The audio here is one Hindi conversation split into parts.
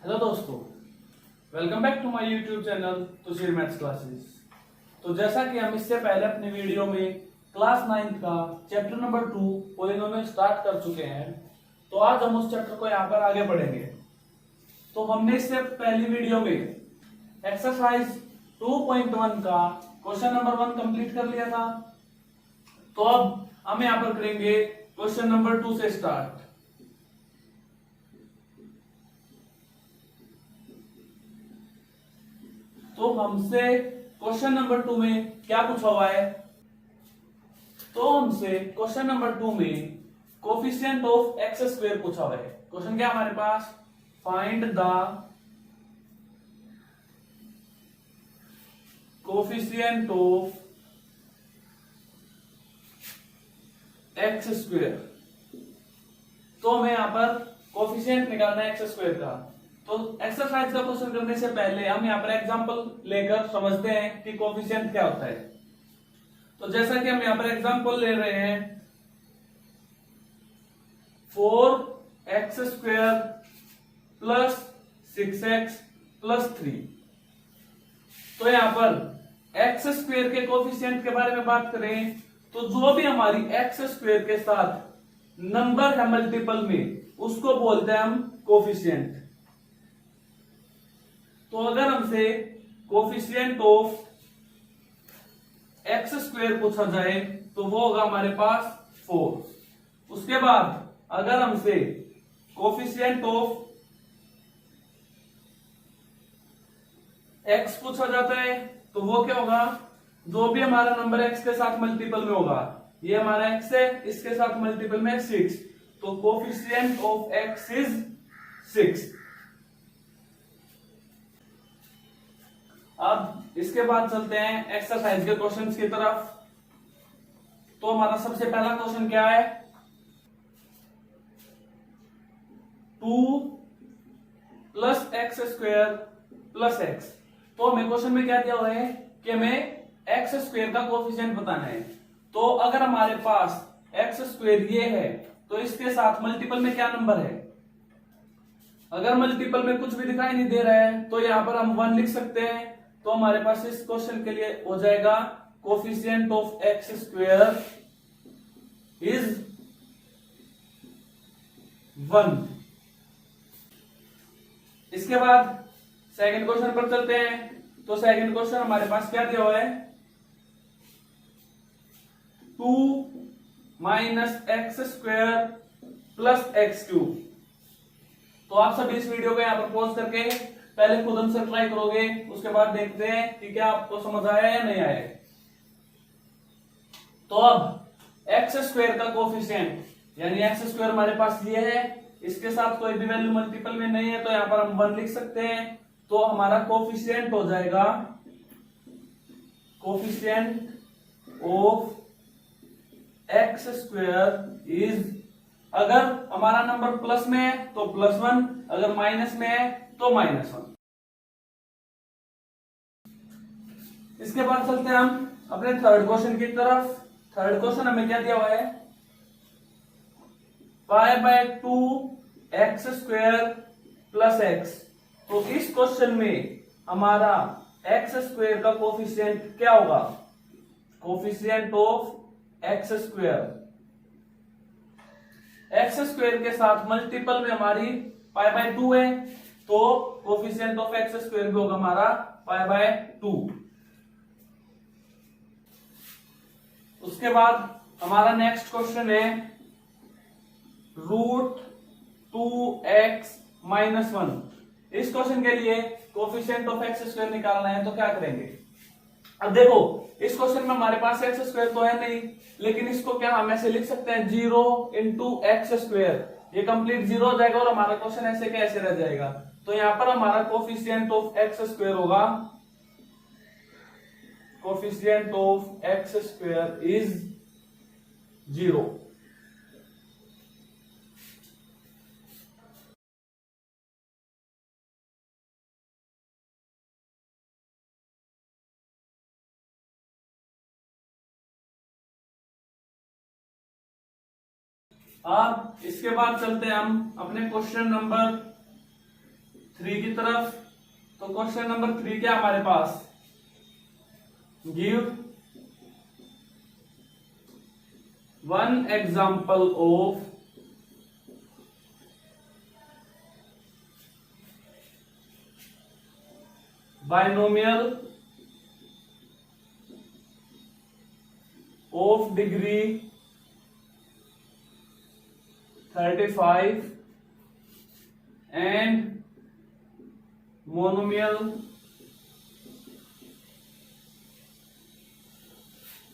हेलो दोस्तों, welcome back to my YouTube channel Tushar maths classes. तो जैसा कि हम इससे पहले अपने वीडियो में क्लास 9 का चैप्टर नंबर 2 पॉलिनोमियल स्टार्ट कर चुके हैं, तो आज हम उस चैप्टर को यहाँ पर आगे बढ़ेंगे। तो हमने इससे पहली वीडियो में एक्सरसाइज 2.1 का क्वेश्चन नंबर 1 कंप्लीट कर लिया था। तो अब हम यहाँ पर करेंगे क्वेश्चन नंबर 2 से स्टार्ट। तो हमसे क्वेश्चन नंबर 2 में क्या पूछा हुआ है? तो हमसे क्वेश्चन नंबर 2 में कोफिशिएंट ऑफ एक्स स्क्वायर पूछा हुआ है। क्वेश्चन क्या हमारे पास? Find the coefficient of X square. तो हमें यहां पर कोफिशिएंट निकालना है एक्स स्क्वायर का। तो एक्सरसाइज का क्वेश्चन करने से पहले हम यहाँ पर एग्जांपल लेकर समझते हैं कि कोफिशिएंट क्या होता है। तो जैसा कि हम यहाँ पर एग्जांपल ले रहे हैं 4x² प्लस 6x प्लस 3। तो यहाँ पर एक्स स्क्वायर के कोफिशिएंट के बारे में बात करें तो जो भी हमारी एक्स स्क्वायर के साथ नंबर है मल्टीपल में, उसको बोलते हैं हम कोफिशिएंट। तो अगर हमसे कोफिशिएंट ऑफ एक्स स्क्वायर पूछा जाए तो वो होगा हमारे पास 4। उसके बाद अगर हमसे कोफिशिएंट ऑफ एक्स पूछा जाता है तो वो क्या होगा? जो भी हमारा नंबर एक्स के साथ मल्टीपल में होगा, ये हमारा एक्स है, इसके साथ मल्टीपल में 6, तो कोफिशिएंट ऑफ एक्स इज 6। अब इसके बाद चलते हैं एक्सरसाइज के क्वेश्चंस की तरफ। तो हमारा सबसे पहला क्वेश्चन क्या है? 2 plus x square plus x. तो हमें क्वेश्चन में क्या दिया हुआ है कि हमें एक्स स्क्वायर का कोफिशिएंट बताना है। तो अगर हमारे पास एक्स स्क्वायर ये है तो इसके साथ मल्टीपल में क्या नंबर है? अगर मल्टीपल में कुछ भी दिखाई नहीं दे रहा है तो यहां पर हम 1 लिख सकते हैं। तो हमारे पास इस क्वेश्चन के लिए हो जाएगा coefficient of X square is 1। इसके बाद सेकंड क्वेश्चन पर चलते हैं। तो सेकंड क्वेश्चन हमारे पास क्या दिया हुआ है? 2 minus x square plus x³। तो आप सभी इस वीडियो को यहां पर पॉज करके पहले खुद हमसे ट्राई करोगे, उसके बाद देखते हैं कि क्या आपको समझ आया या नहीं आया। तो अब एक्स स्क्वायर का कोफिशिएंट यानी एक्स स्क्वायर हमारे पास ये है, इसके साथ कोई भी वैल्यू मल्टीपल में नहीं है तो यहां पर हम 1 लिख सकते हैं। तो हमारा कोफिशिएंट हो जाएगा coefficient of X square is, अगर हमारा नंबर प्लस में है तो +1, अगर माइनस में है तो -1। इसके बाद चलते हैं हम अपने थर्ड क्वेश्चन की तरफ। थर्ड क्वेश्चन हमें क्या दिया हुआ है? π/2 x² प्लस x। तो इस क्वेश्चन में हमारा एक्स स्क्वायर का कोफिशिएंट क्या होगा? कोफिशिएंट ऑफ एक्स स्क्वायर के साथ मल्टीपल में हमारी π/2 है, तो कोफिशिएंट ऑफ एक्स स्क्वायर भी होगा हमारा π/2। उसके बाद हमारा नेक्स्ट क्वेश्चन है √2x - 1। इस क्वेश्चन के लिए कोफिशिएंट ऑफ एक्स स्क्वायर निकालना है तो क्या करेंगे? अब देखो, इस क्वेश्चन में हमारे पास एक्स स्क्वायर तो है नहीं, लेकिन इसको क्या हम ऐसे लिख सकते हैं 0 × x²। ये कंप्लीट 0 हो जाएगा और हमारा क्वेश्चन ऐसे कैसे रह जाएगा। तो यहां पर हमारा कोफिशिएंट ऑफ एक्स स्क्वायर होगा, coefficient of X square is 0। अब इसके बाद चलते हैं हम अपने क्वेश्चन नंबर 3 की तरफ। तो क्वेश्चन नंबर 3 क्या हमारे पास, give one example of binomial of degree 35 and monomial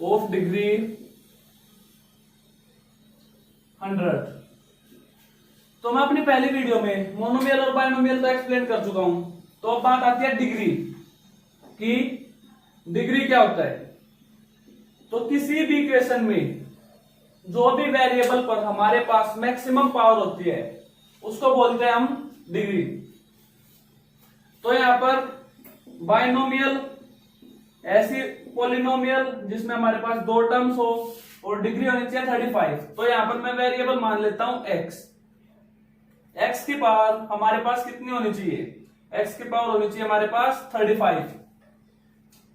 of degree 100। तो मैं अपनी पहली वीडियो में मोनोमियल और बाइनोमियल तो एक्सप्लेन कर चुका हूं। तो अब बात आती है डिग्री की। डिग्री क्या होता है, तो किसी भी इक्वेशन में जो भी वेरिएबल पर हमारे पास मैक्सिमम पावर होती है उसको बोलते हैं हम डिग्री। तो यहां पर बाइनोमियल ऐसी पॉलिनोमियल जिसमें हमारे पास दो टर्म्स हो और डिग्री होनी चाहिए 35। तो यहां पर मैं वेरिएबल मान लेता हूं x। x की पावर हमारे पास कितनी होनी चाहिए, x की पावर होनी चाहिए हमारे पास 35,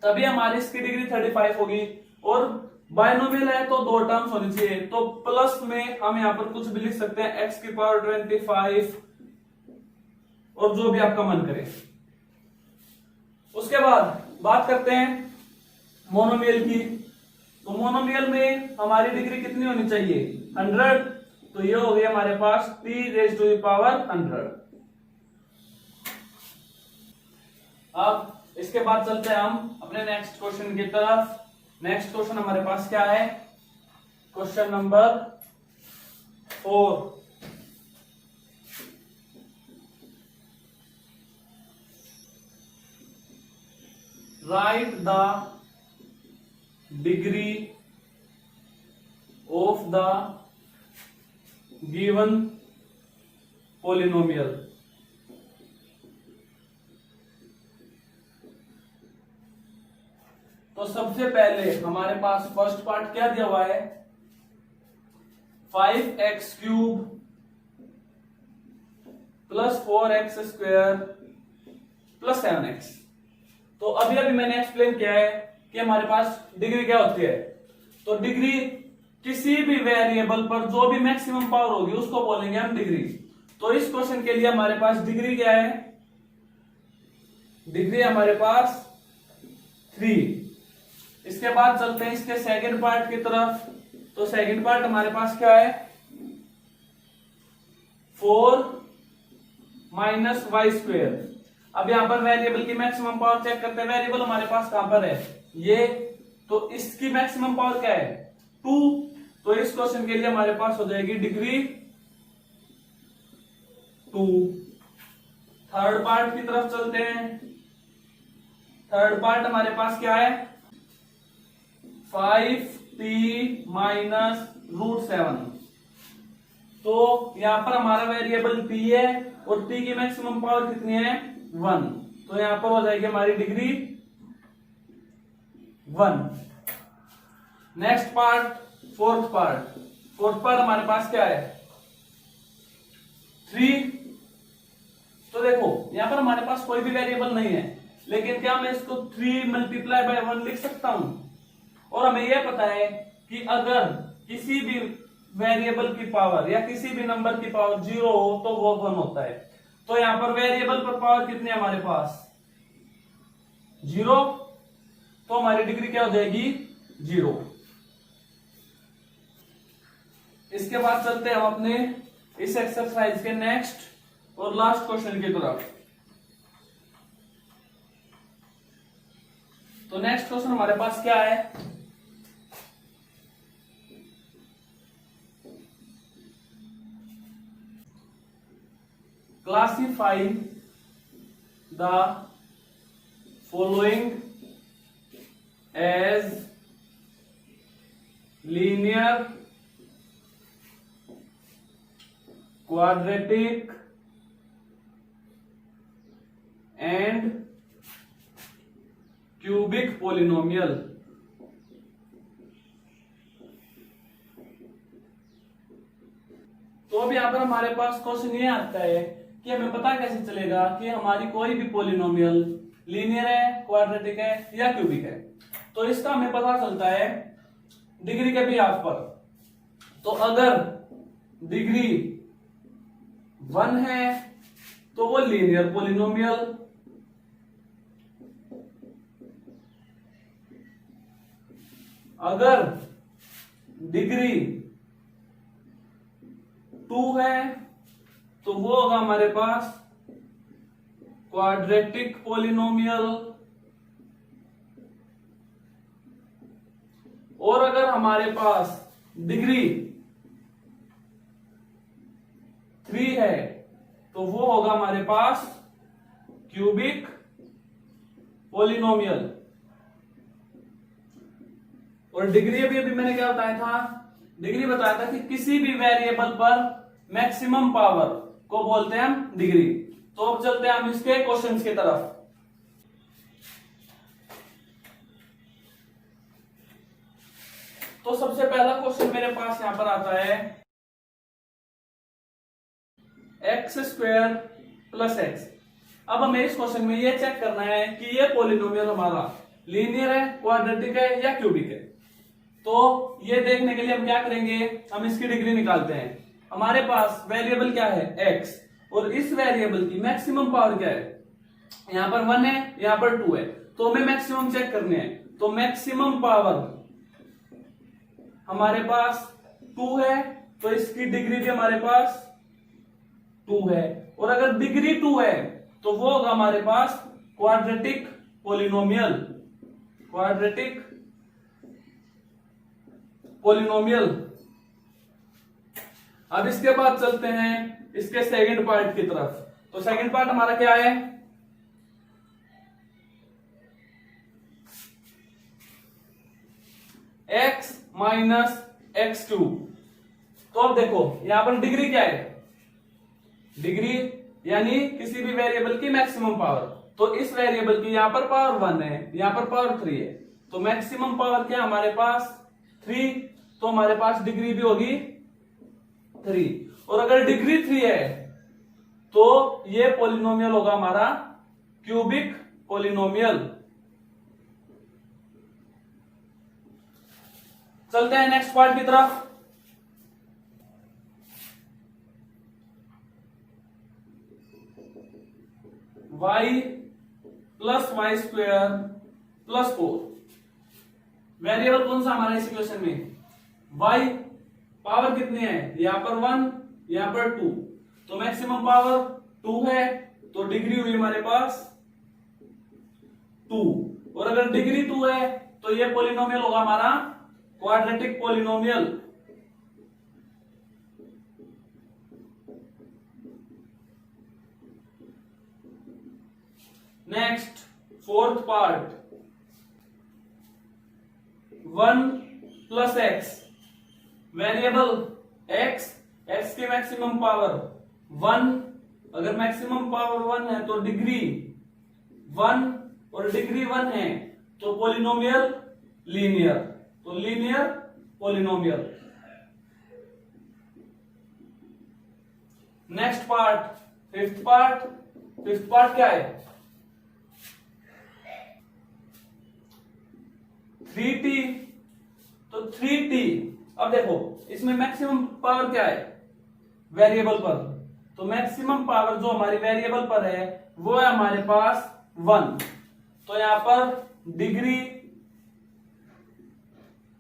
तभी हमारी इसकी डिग्री 35 होगी। और बाइनोमियल है तो दो टर्म्स होनी चाहिए, तो प्लस में हम यहां पर कुछ भी लिख सकते हैं, x की पावर 25 और जो भी आपका मन करे। उसके बाद बात करते हैं मोनोमियल की। तो मोनोमियल में हमारी डिग्री कितनी होनी चाहिए, 100। तो ये हो गया हमारे पास t⁻100। अब इसके बाद चलते हैं हम अपने नेक्स्ट क्वेश्चन की तरफ। नेक्स्ट क्वेश्चन हमारे पास क्या है, question number 4। Right the degree of the given polynomial. तो सबसे पहले हमारे पास फर्स्ट पार्ट क्या दिया हुआ है, 5x³ plus 4x² plus 7x। तो अभी अभी मैंने एक्सप्लेन किया है कि हमारे पास डिग्री क्या होती है। तो डिग्री किसी भी वेरिएबल पर जो भी मैक्सिमम पावर होगी उसको बोलेंगे हम डिग्री। तो इस क्वेश्चन के लिए हमारे पास डिग्री क्या है, डिग्री हमारे पास 3। इसके बाद चलते हैं इसके सेकंड पार्ट की तरफ। तो सेकंड पार्ट हमारे पास क्या है, 4 माइनस y²। अब यहां पर वेरिएबल की मैक्सिमम पावर चेक करते हैं। वेरिएबल हमारे पास कहां पर है, ये। तो इसकी मैक्सिमम पावर क्या है, 2। तो इस क्वेश्चन के लिए हमारे पास हो जाएगी डिग्री 2। थर्ड पार्ट की तरफ चलते हैं। थर्ड पार्ट हमारे पास क्या है, 5t माइनस √7। तो यहां पर हमारा वेरिएबल t है और t की मैक्सिमम पावर कितनी है, 1। तो यहां पर हो जाएगी हमारी degree 1। Next part, fourth part. Fourth part हमारे पास क्या है, 3। तो देखो यहां पर हमारे पास कोई भी वेरिएबल नहीं है, लेकिन क्या मैं इसको 3 मल्टीप्लाई बाय 1 लिख सकता हूं। और हमें यह पता है कि अगर किसी भी वेरिएबल की पावर या किसी भी नंबर की पावर 0 हो तो वो 1 होता है। तो यहां पर वेरिएबल पर पावर कितनी है हमारे पास, 0। तो हमारी डिग्री क्या हो जाएगी, 0। इसके बाद चलते हैं हम अपने इस एक्सरसाइज के नेक्स्ट और लास्ट क्वेश्चन की तरफ। तो नेक्स्ट क्वेश्चन हमारे पास क्या है, classify the following as linear, quadratic and cubic polynomial. तो अब यहां पर हमारे पास क्वेश्चन ये आता है कि हमें पता कैसे चलेगा कि हमारी कोई भी पॉलिनोमियल लीनियर है, क्वाड्रेटिक है या क्यूबिक है। तो इसका हमें पता चलता है डिग्री के बिहाफ पर। तो अगर डिग्री 1 है तो वो लीनियर पॉलिनोमियल, अगर डिग्री 2 है तो वो होगा हमारे पास क्वाड्रेटिक पॉलिनोमियल, और अगर हमारे पास डिग्री 3 है तो वो होगा हमारे पास क्यूबिक पॉलिनोमियल। और डिग्री अभी मैंने क्या बताया था, डिग्री बताया था कि किसी भी वेरिएबल पर मैक्सिमम पावर को बोलते हैं हम डिग्री। तो अब चलते हैं हम इसके क्वेश्चंस की तरफ। तो सबसे पहला क्वेश्चन मेरे पास यहां पर आता है x² प्लस x। अब हमें इस क्वेश्चन में ये चेक करना है कि ये पॉलिनोमियल हमारा लीनियर है, क्वाड्रेटिक है या क्यूबिक है। तो ये देखने के लिए हम क्या करेंगे, हम इसकी डिग्री निकालते हैं। हमारे पास वेरिएबल क्या है x, और इस वेरिएबल की मैक्सिमम पावर क्या है, यहां पर 1 है, यहां पर 2 है। तो हमें मैक्सिमम चेक करने हैं। तो मैक्सिमम पावर हमारे पास 2 है, तो इसकी डिग्री भी हमारे पास 2 है। और अगर डिग्री 2 है तो वो होगा हमारे पास क्वाड्रेटिक पॉलिनोमियल, क्वाड्रेटिक पॉलिनोमियल। अब इसके बाद चलते हैं इसके सेकंड पार्ट की तरफ। तो सेकंड पार्ट हमारा क्या है, x माइनस एक्स क्यूब। तो अब देखो यहां पर डिग्री क्या है, डिग्री यानी किसी भी वेरिएबल की मैक्सिमम पावर। तो इस वेरिएबल की यहां पर पावर 1 है, यहां पर पावर 3 है। तो मैक्सिमम पावर क्या हमारे पास 3, तो हमारे पास डिग्री भी होगी 3। और अगर डिग्री 3 है तो ये पॉलिनोमियल होगा हमारा क्यूबिक पॉलिनोमियल। चलते हैं नेक्स्ट पार्ट की तरफ। y plus y square plus 4। वेरिएबल कौन सा हमारा इस इक्वेशन में, y। पावर कितनी है, यहां पर 1, यहां पर 2। तो मैक्सिमम पावर 2 है, तो डिग्री हुई हमारे पास 2। और अगर डिग्री 2 है तो ये पॉलिनोमियल होगा हमारा quadratic polynomial. Next fourth part, 1 plus x. Variable x, x की मैक्सिमम पावर 1। अगर मैक्सिमम पावर 1 है तो डिग्री 1, और डिग्री 1 है तो पॉलिनोमियल लीनियर, तो linear polynomial. Next part, fifth part. Fifth part क्या है, 3t। तो 3t। अब देखो इसमें मैक्सिमम पावर क्या है वेरिएबल पर, तो मैक्सिमम पावर जो हमारी वेरिएबल पर है वो है हमारे पास 1। तो यहां पर डिग्री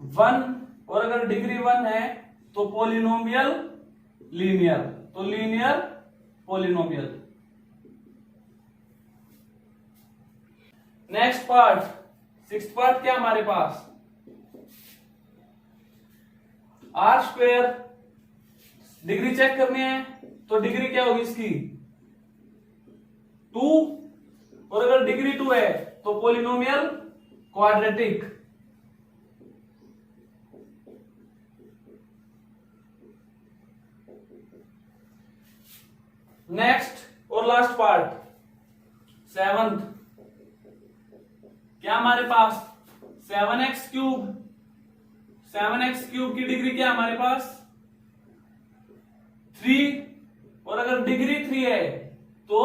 1, और अगर डिग्री 1 है तो पॉलिनोमियल लीनियर, तो linear polynomial. Next part, sixth part क्या हमारे पास, आर स्क्वेयर। डिग्री चेक करनी है तो डिग्री क्या होगी इसकी 2, और अगर डिग्री 2 है तो पॉलिनोमियल क्वाड्रेटिक। नेक्स्ट और लास्ट पार्ट, सेवंथ। क्या हमारे पास 7x क्यूब। 7x क्यूब की डिग्री क्या हमारे पास 3, और अगर डिग्री 3 है तो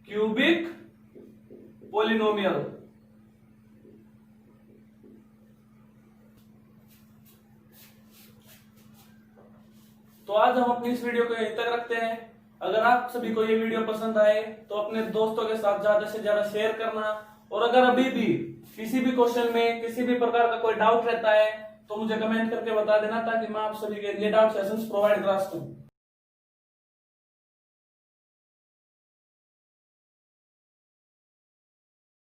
क्यूबिक पोलिनोमियल। तो आज हम अपनी इस वीडियो को यहीं तक रखते हैं। अगर आप सभी को ये वीडियो पसंद आए तो अपने दोस्तों के साथ ज्यादा से ज्यादा शेयर करना, और अगर अभी भी किसी भी क्वेश्चन में किसी भी प्रकार का कोई डाउट रहता है तो मुझे कमेंट करके बता देना, ताकि मैं आप सभी के लिए डाउट सेशंस प्रोवाइड करा सकूं।